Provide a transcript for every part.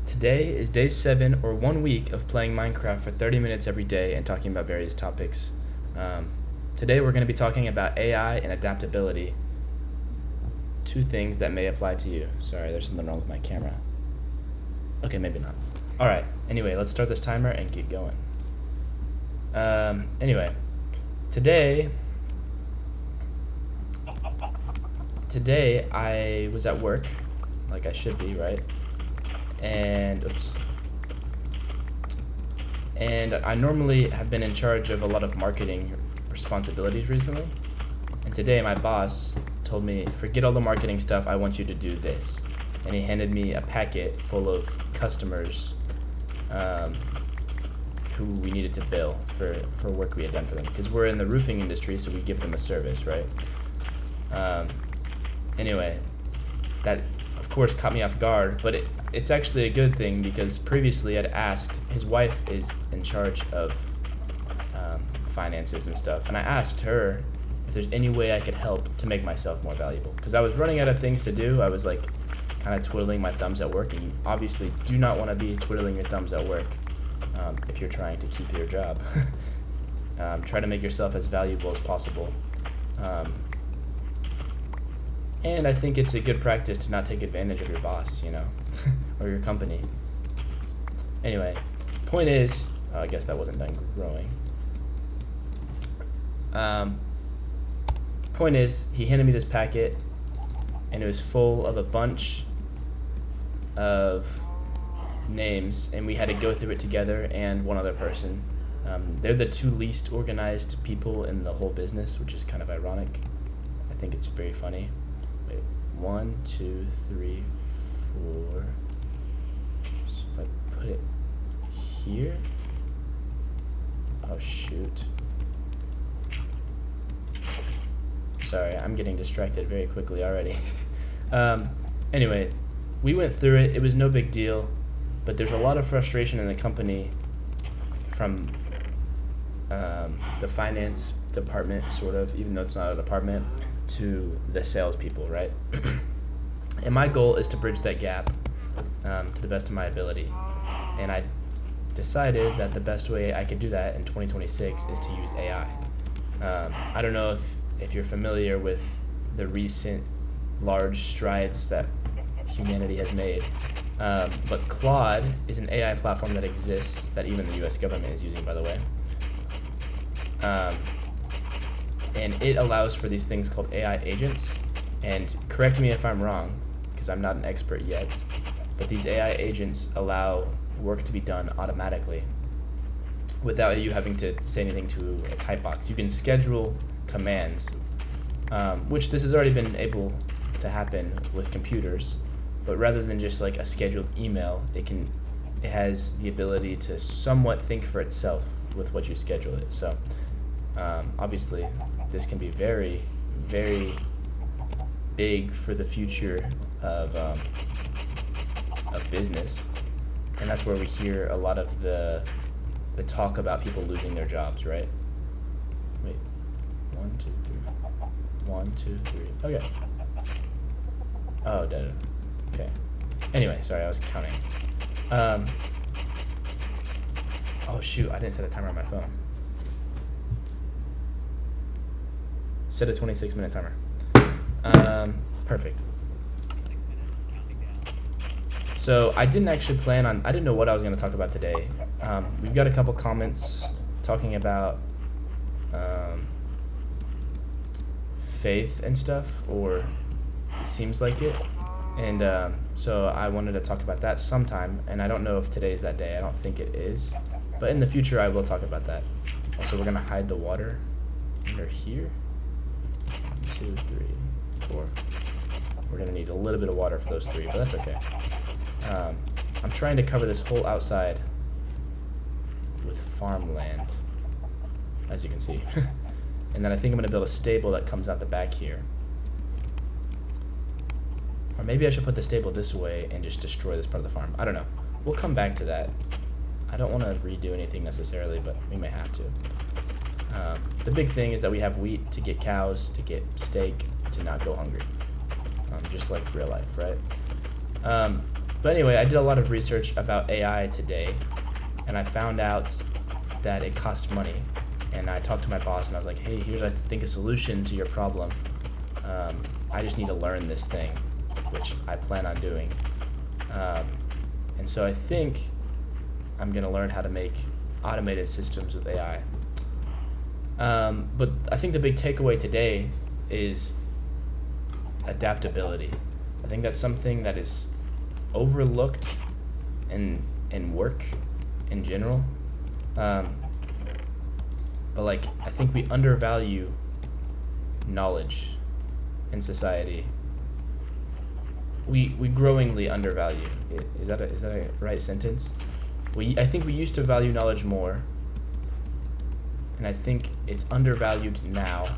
Today is day 7 or 1 week of playing Minecraft for 30 minutes every day and talking about various topics. Um, Today we're going to be talking about AI and adaptability, two things that may apply to you. Sorry, there's something wrong with my camera. Okay, maybe not. Alright, anyway, let's start this timer and get going. Anyway, today I was at work, like I should be, right? And I normally have been in charge of a lot of marketing responsibilities recently. And today my boss told me, forget all the marketing stuff, I want you to do this. And he handed me a packet full of customers who we needed to bill for work we had done for them. Because we're in the roofing industry, so we give them a service, right? Anyway, that of course caught me off guard, but it's actually a good thing because previously I'd asked, his wife is in charge of finances and stuff, and I asked her if there's any way I could help to make myself more valuable, because I was running out of things to do. I was like kind of twiddling my thumbs at work, and you obviously do not want to be twiddling your thumbs at work if you're trying to keep your job. Try to make yourself as valuable as possible. And I think it's a good practice to not take advantage of your boss, or your company. Anyway, point is, I guess that wasn't done growing. Point is, he handed me this packet, and it was full of a bunch of names, and we had to go through it together and one other person. They're the two least organized people in the whole business, which is kind of ironic. I think it's very funny. 1, 2, 3, 4. So if I put it here, oh shoot. Sorry, I'm getting distracted very quickly already. Anyway, we went through it. It was no big deal, but there's a lot of frustration in the company from the finance department, sort of, even though it's not a department, to the salespeople, right? And my goal is to bridge that gap to the best of my ability. And I decided that the best way I could do that in 2026 is to use AI. I don't know if you're familiar with the recent large strides that humanity has made, but Claude is an AI platform that exists that even the US government is using, by the way. And it allows for these things called AI agents. And correct me if I'm wrong, because I'm not an expert yet, but these AI agents allow work to be done automatically without you having to say anything to a type box. You can schedule commands, which this has already been able to happen with computers, but rather than just like a scheduled email, it has the ability to somewhat think for itself with what you schedule it. So obviously this can be very, very big for the future of business, and that's where we hear a lot of the talk about people losing their jobs, right? Wait, 1, 2, 3, 1, 2, 3. Okay. Oh, dead. Okay. Anyway, sorry, I was counting. Oh shoot, I didn't set a timer on my phone. Set a 26-minute timer. Perfect. So I didn't actually I didn't know what I was going to talk about today. We've got a couple comments talking about faith and stuff, or it seems like it. And so I wanted to talk about that sometime, and I don't know if today is that day. I don't think it is. But in the future, I will talk about that. Also, we're going to hide the water under here. 2, 3, 4. We're going to need a little bit of water for those 3, but that's okay. I'm trying to cover this whole outside with farmland, as you can see. And then I think I'm going to build a stable that comes out the back here. Or maybe I should put the stable this way and just destroy this part of the farm. I don't know. We'll come back to that. I don't want to redo anything necessarily, but we may have to. The big thing is that we have wheat to get cows, to get steak, to not go hungry. Just like real life, right? But anyway, I did a lot of research about AI today, and I found out that it costs money. And I talked to my boss, and I was like, hey, here's, I think, a solution to your problem. I just need to learn this thing, which I plan on doing. And so I think I'm going to learn how to make automated systems with AI. But I think the big takeaway today is adaptability. I think that's something that is overlooked in work in general. But like, I think we undervalue knowledge in society. We growingly undervalue. Is that a right sentence? I think we used to value knowledge more, and I think it's undervalued now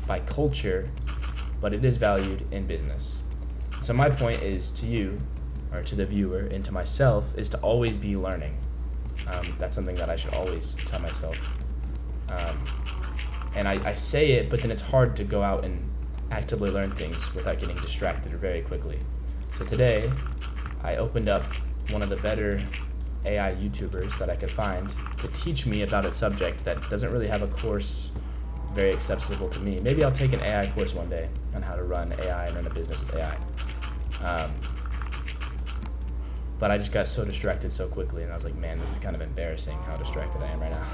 by culture, but it is valued in business. So my point is to you, or to the viewer, and to myself, is to always be learning. That's something that I should always tell myself. And I say it, but then it's hard to go out and actively learn things without getting distracted very quickly. So today, I opened up one of the better AI YouTubers that I could find to teach me about a subject that doesn't really have a course very accessible to me. Maybe I'll take an AI course one day on how to run AI and run a business with AI. But I just got so distracted so quickly, and I was like, man, this is kind of embarrassing how distracted I am right now.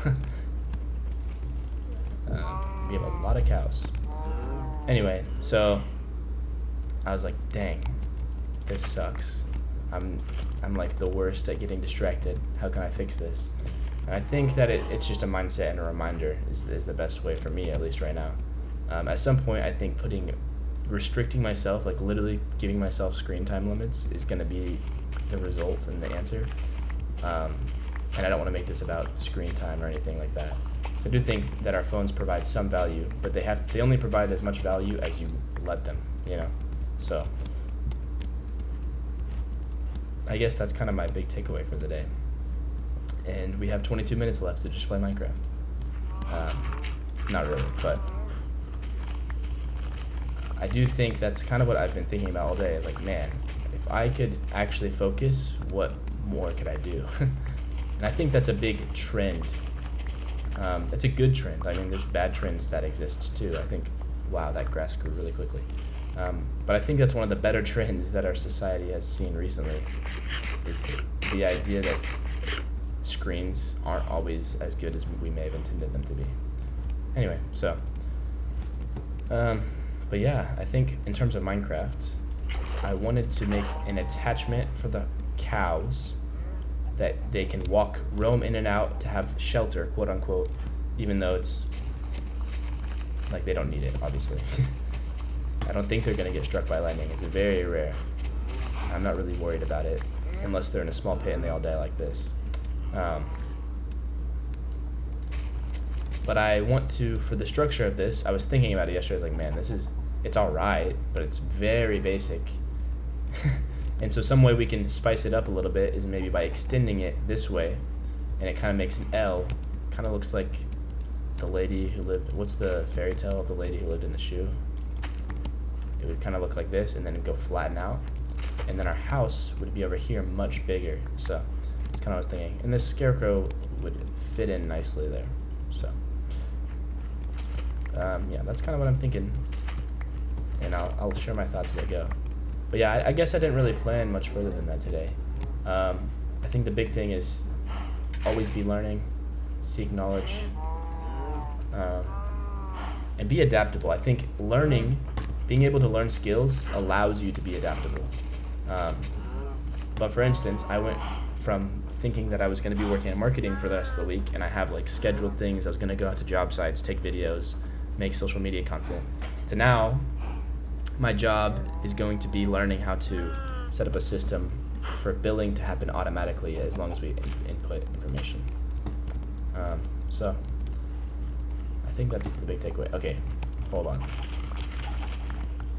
We have a lot of cows. Anyway, so I was like, dang, this sucks. I'm like the worst at getting distracted. How can I fix this? And I think that it's just a mindset and a reminder is the best way for me, at least right now. At some point, I think restricting myself, like literally giving myself screen time limits, is going to be the result and the answer. And I don't want to make this about screen time or anything like that. So I do think that our phones provide some value, but they only provide as much value as you let them, you know? So I guess that's kind of my big takeaway for the day. And we have 22 minutes left to just play Minecraft. Not really, but I do think that's kind of what I've been thinking about all day. Is like, man, if I could actually focus, what more could I do? And I think that's a big trend. That's a good trend. I mean, there's bad trends that exist too. I think, wow, that grass grew really quickly. But I think that's one of the better trends that our society has seen recently, is the idea that screens aren't always as good as we may have intended them to be. Anyway, so, but yeah, I think in terms of Minecraft, I wanted to make an attachment for the cows that they can roam in and out to have shelter, quote unquote, even though it's like they don't need it, obviously. I don't think they're going to get struck by lightning. It's very rare. I'm not really worried about it, unless they're in a small pit and they all die like this. But I want to, for the structure of this, I was thinking about it yesterday. I was like, man, it's all right, but it's very basic. And so some way we can spice it up a little bit is maybe by extending it this way, and it kind of makes an L. Kind of looks like the lady who lived, what's the fairy tale of the lady who lived in the shoe? It would kind of look like this, and then it'd go flatten out. And then our house would be over here much bigger. So that's kind of what I was thinking. And this scarecrow would fit in nicely there. So yeah, that's kind of what I'm thinking. And I'll share my thoughts as I go. But yeah, I guess I didn't really plan much further than that today. I think the big thing is always be learning, seek knowledge, and be adaptable. I think being able to learn skills allows you to be adaptable. But for instance, I went from thinking that I was going to be working in marketing for the rest of the week, and I have like scheduled things. I was going to go out to job sites, take videos, make social media content, to now my job is going to be learning how to set up a system for billing to happen automatically as long as we input information. So I think that's the big takeaway. Okay, hold on.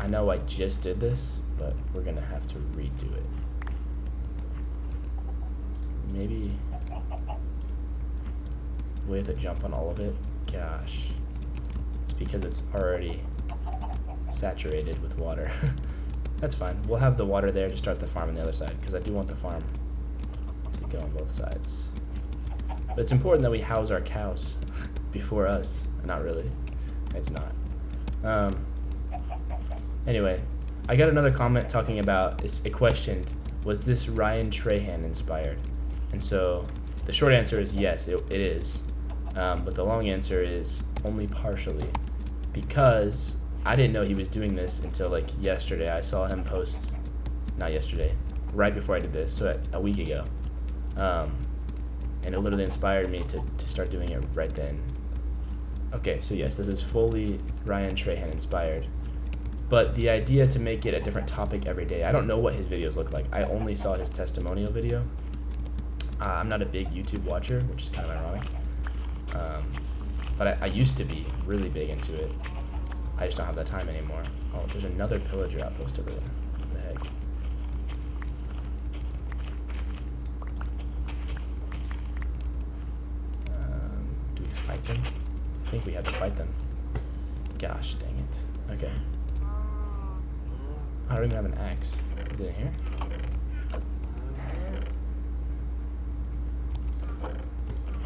I know I just did this, but we're gonna have to redo it. Maybe we have to jump on all of it. Gosh, it's because it's already saturated with water. That's fine. We'll have the water there to start the farm on the other side, because I do want the farm to go on both sides. But it's important that we house our cows before us. Not really. It's not. Anyway, I got another comment talking about, it questioned, was this Ryan Trahan inspired? And so the short answer is yes, it is. But the long answer is only partially, because I didn't know he was doing this until like yesterday. I saw him post, not yesterday, right before I did this, so a week ago. And it literally inspired me to start doing it right then. Okay, so yes, this is fully Ryan Trahan inspired. But the idea to make it a different topic every day, I don't know what his videos look like. I only saw his testimonial video. I'm not a big YouTube watcher, which is kind of ironic. But I used to be really big into it. I just don't have that time anymore. Oh, there's another pillager outpost over there. What the heck? Do we fight them? I think we have to fight them. Gosh, dang it. Okay. I don't even have an axe. Is it in here?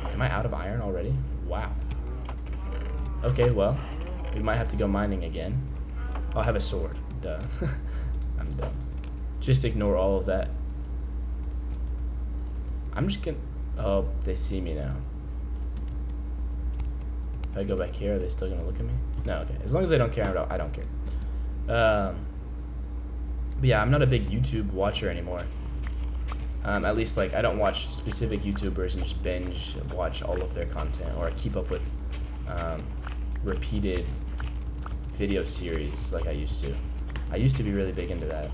Am I out of iron already? Wow. Okay, well, we might have to go mining again. I'll have a sword. Duh. I'm done. Just ignore all of that. I'm just gonna... Oh, they see me now. If I go back here, are they still gonna look at me? No, okay. As long as they don't care, I don't care. But yeah, I'm not a big YouTube watcher anymore. At least, like, I don't watch specific YouTubers and just binge watch all of their content, or keep up with repeated video series like I used to. I used to be really big into that.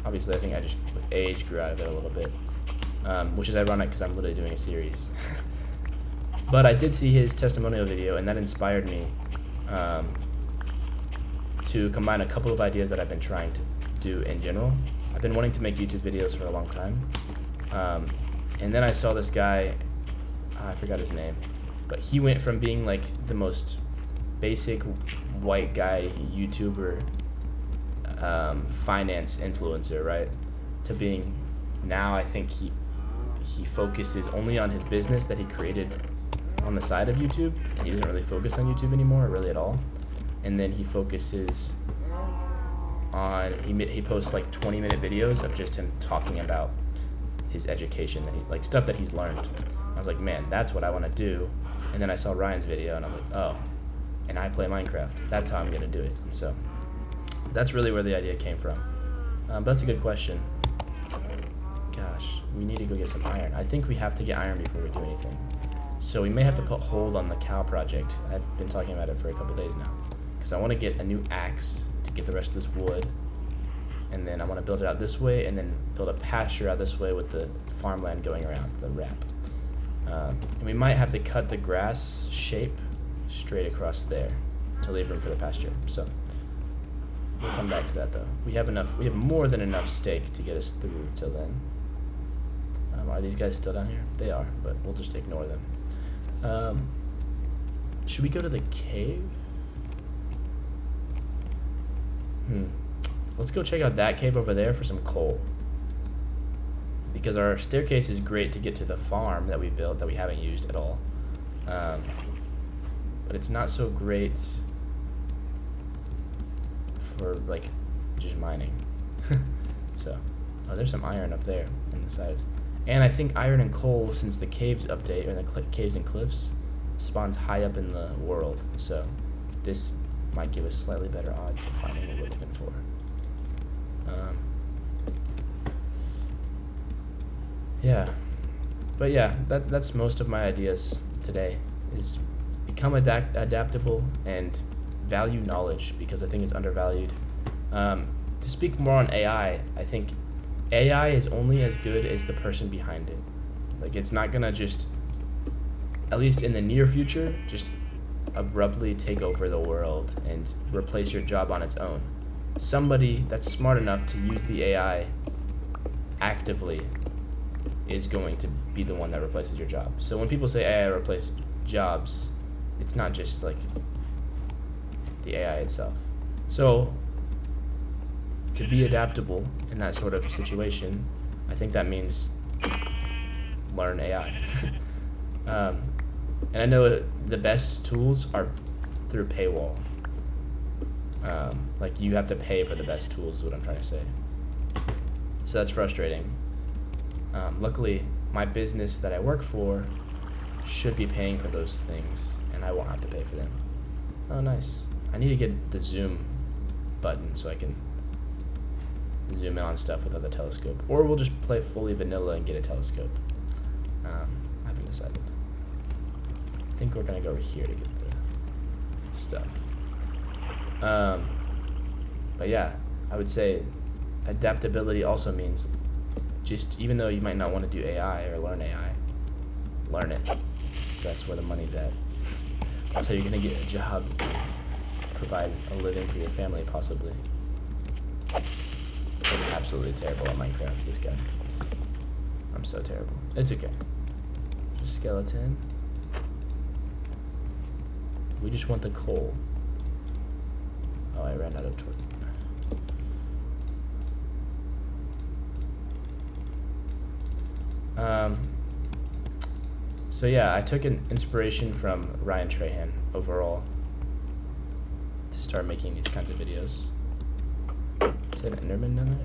Obviously, I think I just, with age, grew out of it a little bit, which is ironic because I'm literally doing a series. But I did see his testimonial video, and that inspired me to combine a couple of ideas that I've been trying to do in general. I've been wanting to make YouTube videos for a long time. And then I saw this guy, I forgot his name, but he went from being like the most basic white guy YouTuber, finance influencer, right? To being, now I think he focuses only on his business that he created on the side of YouTube, and he doesn't really focus on YouTube anymore, really at all. And then he focuses on, he posts like 20-minute videos of just him talking about his education, that like stuff that he's learned. I was like, man, that's what I want to do. And then I saw Ryan's video, and I'm like, oh, and I play Minecraft. That's how I'm gonna do it. And so that's really where the idea came from. But that's a good question. Gosh, we need to go get some iron. I think we have to get iron before we do anything. So we may have to put hold on the cow project. I've been talking about it for a couple days now, because I want to get a new axe to get the rest of this wood, and then I want to build it out this way, and then build a pasture out this way with the farmland going around the wrap. And we might have to cut the grass shape straight across there to leave room for the pasture. So we'll come back to that though. We have more than enough steak to get us through till then. Are these guys still down here? They are, but we'll just ignore them. Should we go to the cave? Let's go check out that cave over there for some coal. Because our staircase is great to get to the farm that we built that we haven't used at all. But it's not so great for like just mining. So, oh, there's some iron up there on the side. And I think iron and coal, since the caves update, or the caves and cliffs, spawns high up in the world. So this might give us slightly better odds of finding what we're looking for. Yeah, but yeah, that's most of my ideas today, is become adaptable and value knowledge, because I think it's undervalued. To speak more on AI, I think AI is only as good as the person behind it. Like, it's not gonna just, at least in the near future, just abruptly take over the world and replace your job on its own. Somebody that's smart enough to use the AI actively is going to be the one that replaces your job. So when people say AI replaced jobs, it's not just like the AI itself. So to be adaptable in that sort of situation, I think that means learn AI. And I know the best tools are through paywall. Like you have to pay for the best tools is what I'm trying to say. So that's frustrating. Luckily, my business that I work for should be paying for those things, and I won't have to pay for them. Oh, nice. I need to get the zoom button so I can zoom in on stuff without the telescope. Or we'll just play fully vanilla and get a telescope. I haven't decided. I think we're going to go over here to get the stuff. But yeah, I would say adaptability also means just, even though you might not want to do AI or learn AI, learn it. That's where the money's at. That's how you're going to get a job, provide a living for your family, possibly. I'm absolutely terrible at Minecraft, this guy. I'm so terrible. It's okay. Just skeleton. We just want the coal. Oh, I ran out of torch. So yeah, I took an inspiration from Ryan Trahan overall to start making these kinds of videos. Is that an Enderman down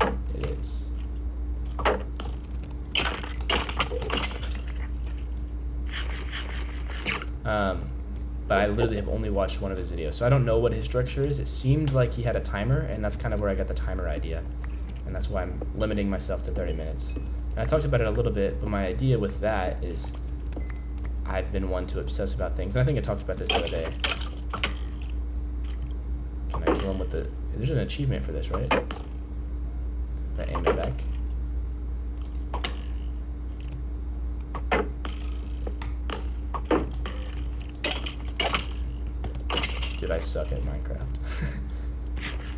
there? It is. But I literally have only watched one of his videos, so I don't know what his structure is. It seemed like he had a timer, and that's kind of where I got the timer idea. And that's why I'm limiting myself to 30 minutes. And I talked about it a little bit, but my idea with that is I've been one to obsess about things. And I think I talked about this the other day. Can I kill him with the... There's an achievement for this, right? If I aim it back. Dude, I suck at Minecraft.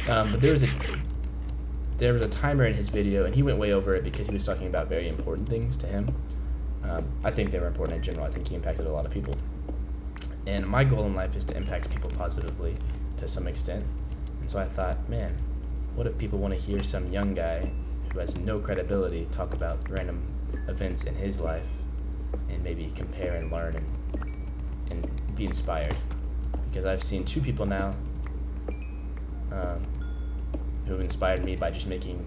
But there was a timer in his video, and he went way over it because he was talking about very important things to him. I think they were important in general. I think he impacted a lot of people. And my goal in life is to impact people positively to some extent. And so I thought, man, what if people want to hear some young guy who has no credibility talk about random events in his life and maybe compare and learn and be inspired? Because I've seen two people now who have inspired me by just making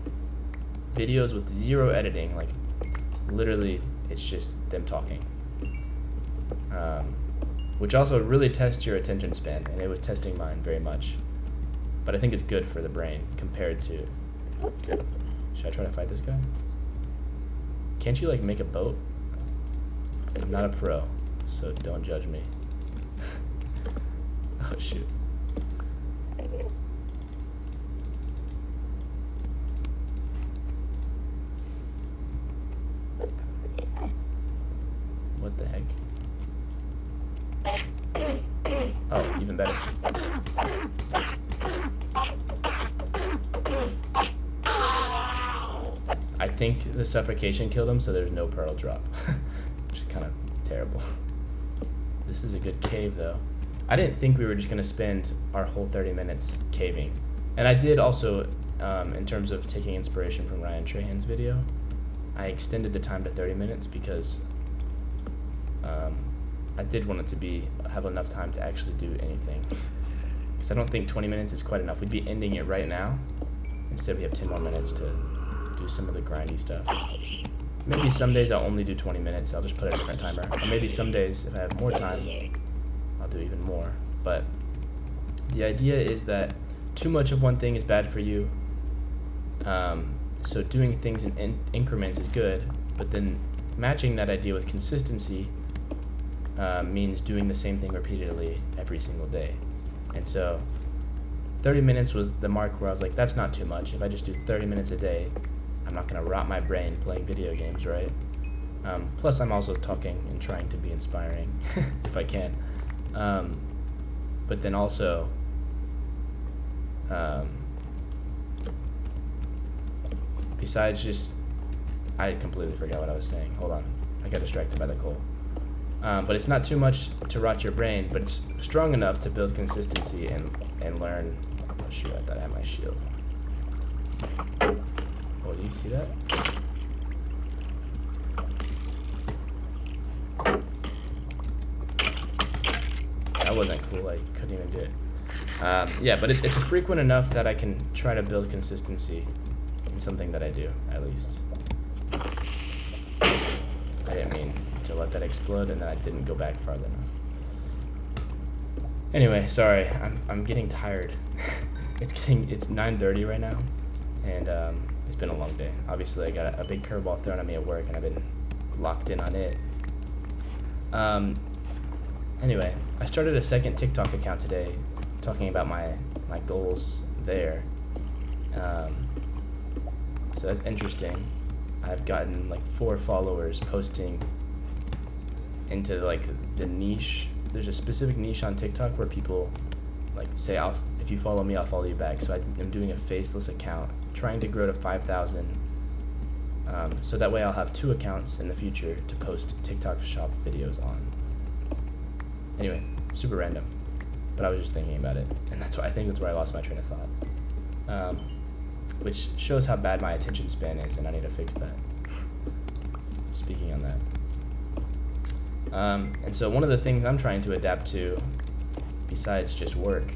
videos with zero editing. Like, literally, it's just them talking. Which also really tests your attention span, and it was testing mine very much. But I think it's good for the brain compared to... Should I try to fight this guy? Can't you, like, make a boat? I'm not a pro, so don't judge me. Oh, shoot. What the heck? Oh, even better. I think the suffocation killed him, so there's no pearl drop. Which is kind of terrible. This is a good cave, though. I didn't think we were just going to spend our whole 30 minutes caving. And I did also, in terms of taking inspiration from Ryan Trahan's video, I extended the time to 30 minutes because I did want it to have enough time to actually do anything. Because I don't think 20 minutes is quite enough. We'd be ending it right now. Instead, we have 10 more minutes to do some of the grindy stuff. Maybe some days I'll only do 20 minutes. I'll just put a different timer. Or maybe some days, if I have more time, I'll do even more. But the idea is that too much of one thing is bad for you. So doing things in increments is good, but then matching that idea with consistency means doing the same thing repeatedly every single day. And so 30 minutes was the mark where I was like, that's not too much. If I just do 30 minutes a day, I'm not going to rot my brain playing video games, right? Plus, I'm also talking and trying to be inspiring, if I can. But then also, besides just, I completely forgot what I was saying. Hold on. I got distracted by the coal. But it's not too much to rot your brain, but it's strong enough to build consistency and learn. Oh shoot, I thought I had my shield. Oh, do you see that? That wasn't cool. I couldn't even do it. Yeah, but it's frequent enough that I can try to build consistency in something that I do, at least. I didn't mean to let that explode, and then I didn't go back far enough. Anyway, sorry, I'm getting tired. It's 9:30 right now, and it's been a long day. Obviously, I got a big curveball thrown at me at work, and I've been locked in on it. Anyway, I started a second TikTok account today, talking about my goals there. So that's interesting. I've gotten like 4 followers posting into like the niche. There's a specific niche on TikTok where people like say, if you follow me, I'll follow you back. So I'm doing a faceless account, trying to grow to 5,000. So that way I'll have 2 accounts in the future to post TikTok shop videos on. Anyway, super random, but I was just thinking about it, and I think that's where I lost my train of thought. Which shows how bad my attention span is, and I need to fix that. Speaking on that. And so one of the things I'm trying to adapt to, besides just work,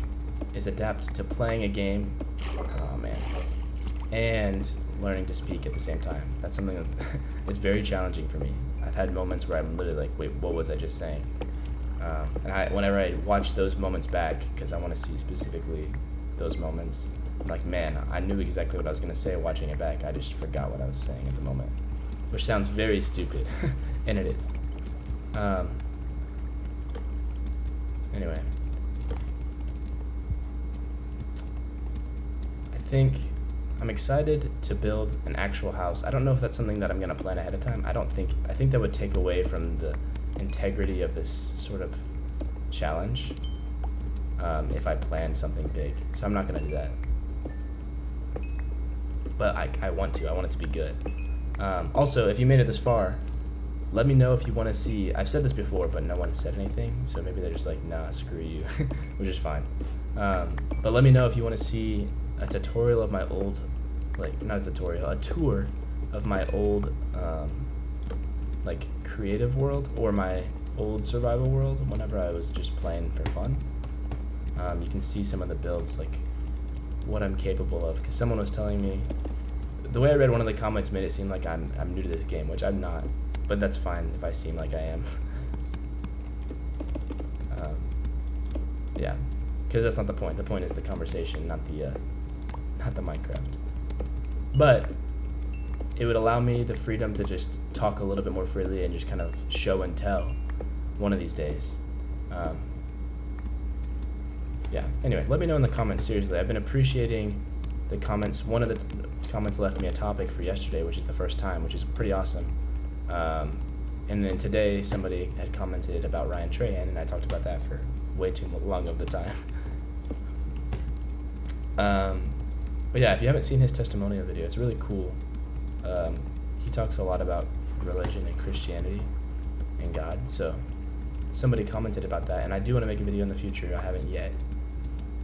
is adapt to playing a game, oh man, and learning to speak at the same time. That's something that it's very challenging for me. I've had moments where I'm literally like, wait, what was I just saying? And whenever I watch those moments back, because I want to see specifically those moments, I'm like, man, I knew exactly what I was going to say watching it back. I just forgot what I was saying at the moment, which sounds very stupid, and it is. Anyway, I think I'm excited to build an actual house. I don't know if that's something that I'm going to plan ahead of time. I think that would take away from the integrity of this sort of challenge if I plan something big. So I'm not going to do that. But I want it to be good. Also, if you made it this far, let me know if you want to see, I've said this before, but no one said anything, so maybe they're just like, nah, screw you, which is fine. But let me know if you want to see a tutorial of my old, not a tutorial, a tour of my old, creative world, or my old survival world, whenever I was just playing for fun. You can see some of the builds, like what I'm capable of, because someone was telling me, the way I read one of the comments made it seem like I'm new to this game, which I'm not, but that's fine if I seem like I am. Yeah, because that's not the point. The point is the conversation, not the Minecraft. But it would allow me the freedom to just talk a little bit more freely and just kind of show and tell one of these days. Yeah, anyway, let me know in the comments, seriously. I've been appreciating the comments. One of the comments left me a topic for yesterday, which is the first time, which is pretty awesome. And then today somebody had commented about Ryan Trahan, and I talked about that for way too long of the time. But yeah, if you haven't seen his testimonial video, it's really cool. He talks a lot about religion and Christianity and God, so somebody commented about that, and I do want to make a video in the future. I haven't yet.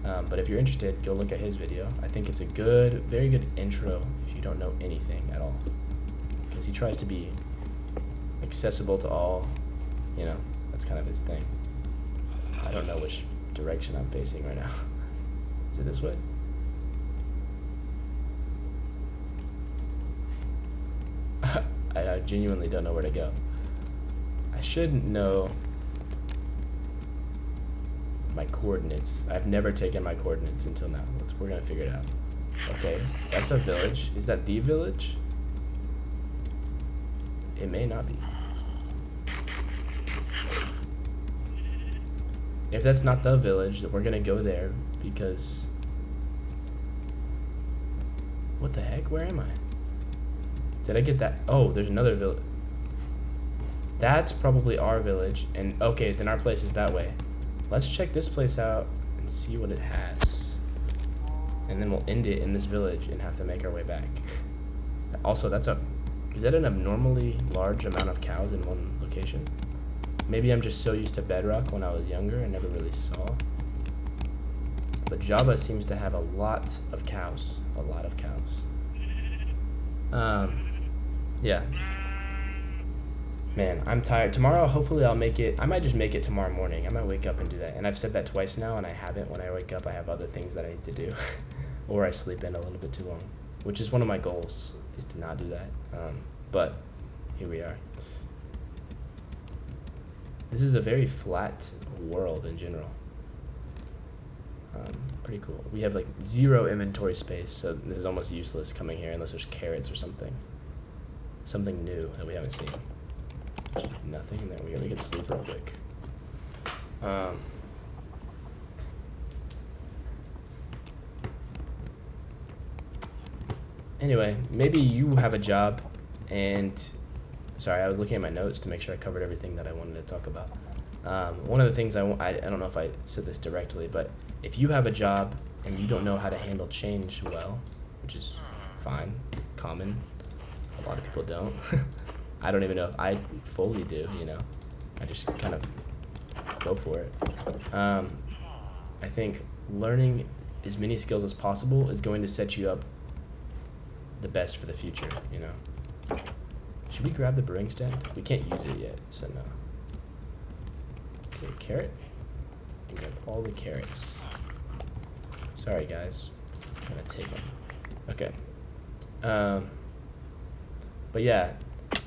But if you're interested, go look at his video. I think it's a very good intro if you don't know anything at all, because he tries to be accessible to all, that's kind of his thing. I don't know which direction I'm facing right now. Is it this way? I genuinely don't know where to go. I should know my coordinates. I've never taken my coordinates until now. We're gonna figure it out. Okay, that's a village. Is that the village? It may not be. If that's not the village, then we're gonna go there, because what the heck? Where am I? Did I get that? Oh, there's another village. That's probably our village, and okay, then our place is that way. Let's check this place out and see what it has, and then we'll end it in this village and have to make our way back. Also, is that an abnormally large amount of cows in one location? Maybe I'm just so used to bedrock when I was younger and never really saw. But Java seems to have a lot of cows. A lot of cows. Yeah. Man, I'm tired. Tomorrow, hopefully I'll make it. I might just make it tomorrow morning. I might wake up and do that. And I've said that twice now, and I haven't. When I wake up, I have other things that I need to do. Or I sleep in a little bit too long. Which is one of my goals, is to not do that. But here we are. This is a very flat world in general. Pretty cool. We have like 0 inventory space, so this is almost useless coming here unless there's carrots or something. Something new that we haven't seen. Nothing, and then we can sleep real quick. Anyway, maybe you have a job, and sorry, I was looking at my notes to make sure I covered everything that I wanted to talk about. One of the things I don't know if I said this directly, but if you have a job and you don't know how to handle change well, which is fine, common, a lot of people don't. I don't even know if I fully do, you know. I just kind of go for it. I think learning as many skills as possible is going to set you up the best for the future, you know. Should we grab the brewing stand? We can't use it yet, so no. Okay, carrot. We grab all the carrots. Sorry, guys. I'm gonna take them. Okay. But yeah,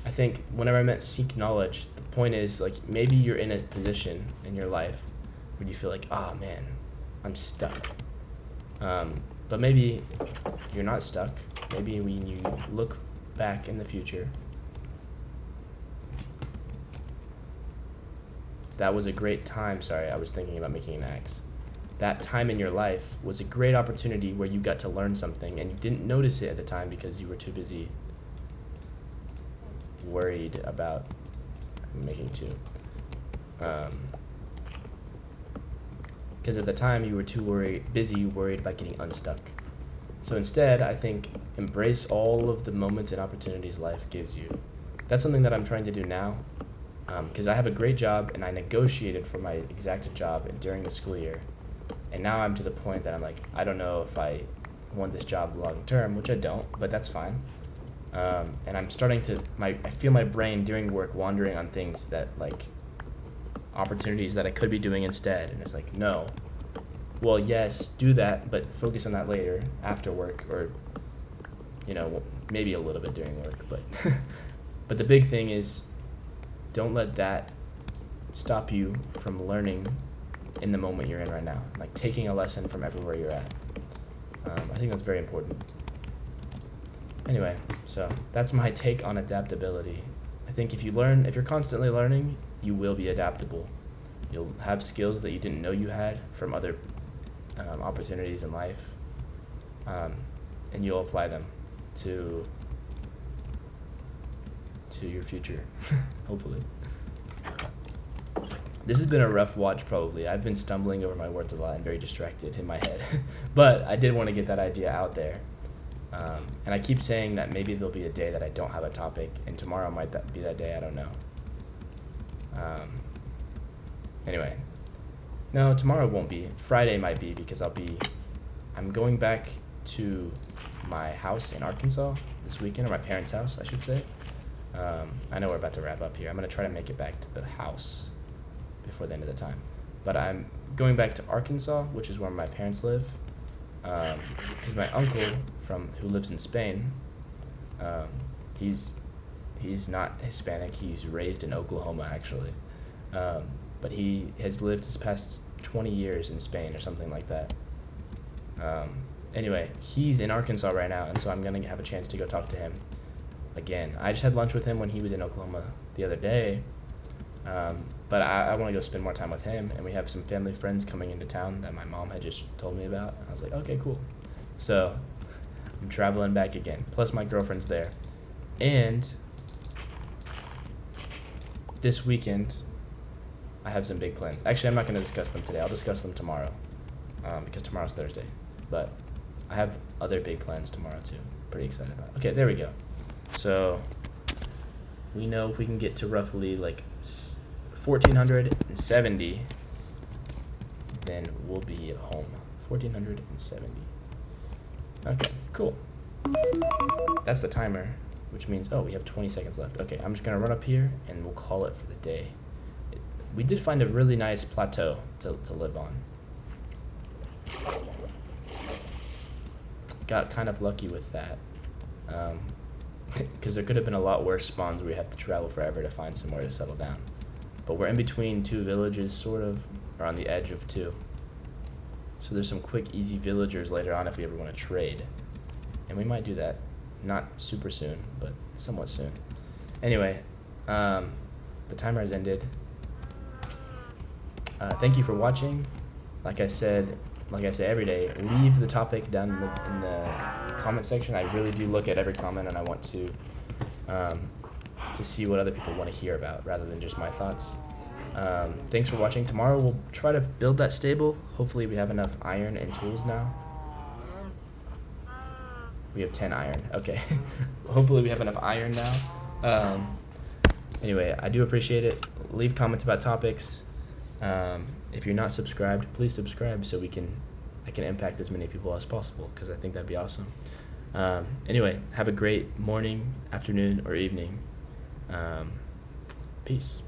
I think whenever I meant seek knowledge, the point is, like, maybe you're in a position in your life where you feel like, oh man, I'm stuck. But maybe you're not stuck. Maybe when you look back in the future, that was a great time. Sorry, I was thinking about making an axe. That time in your life was a great opportunity where you got to learn something and you didn't notice it at the time because you were too busy worried about making two. Because at the time you were too busy worried about getting unstuck. So instead, I think embrace all of the moments and opportunities life gives you. That's something that I'm trying to do now. Because I have a great job and I negotiated for my exact job during the school year. And now I'm to the point that I'm like, I don't know if I want this job long term, which I don't, but that's fine. And I'm starting to, I feel my brain during work wandering on things that, like, opportunities that I could be doing instead. And it's like, no. Well, yes, do that, but focus on that later, after work, or, you know, maybe a little bit during work. But, but the big thing is, don't let that stop you from learning in the moment you're in right now. Like, taking a lesson from everywhere you're at. I think that's very important. Anyway, so that's my take on adaptability. I think if you're constantly learning, you will be adaptable. You'll have skills that you didn't know you had from other opportunities in life, and you'll apply them to your future, hopefully. This has been a rough watch, probably. I've been stumbling over my words a lot and very distracted in my head. But I did want to get that idea out there. And I keep saying that maybe there'll be a day that I don't have a topic, and tomorrow might be that day, I don't know. Anyway. No, tomorrow won't be. Friday might be, because I'm going back to my house in Arkansas this weekend, or my parents' house, I should say. I know we're about to wrap up here. I'm going to try to make it back to the house before the end of the time. But I'm going back to Arkansas, which is where my parents live, because my uncle who lives in Spain, he's not Hispanic. He's raised in Oklahoma, actually. But he has lived his past 20 years in Spain or something like that. Anyway, he's in Arkansas right now, and so I'm going to have a chance to go talk to him again. I just had lunch with him when he was in Oklahoma the other day, but I want to go spend more time with him, and we have some family friends coming into town that my mom had just told me about. I was like, okay, cool. So I'm traveling back again, plus my girlfriend's there. And this weekend, I have some big plans. Actually, I'm not going to discuss them today. I'll discuss them tomorrow, because tomorrow's Thursday. But I have other big plans tomorrow, too. Pretty excited about it. Okay, there we go. So we know if we can get to roughly like 1,470, then we'll be at home 1470. Okay, cool. That's the timer, which means, oh, we have 20 seconds left. Okay, I'm just gonna run up here and we'll call it for the day. We did find a really nice plateau to live on. Got kind of lucky with that. Because there could have been a lot worse spawns where we have to travel forever to find somewhere to settle down. But we're in between two villages, sort of, or on the edge of two. So there's some quick, easy villagers later on if we ever want to trade. And we might do that. Not super soon, but somewhat soon. Anyway, the timer has ended. Thank you for watching. Like I say every day, leave the topic down in the comment section. I really do look at every comment, and I want to see what other people want to hear about rather than just my thoughts. Thanks for watching. Tomorrow we'll try to build that stable. Hopefully we have enough iron and tools now. We have 10 iron. Okay. Hopefully we have enough iron now. Anyway, I do appreciate it. Leave comments about topics. If you're not subscribed, please subscribe so I can impact as many people as possible, because I think that'd be awesome. Anyway, have a great morning, afternoon, or evening. Peace.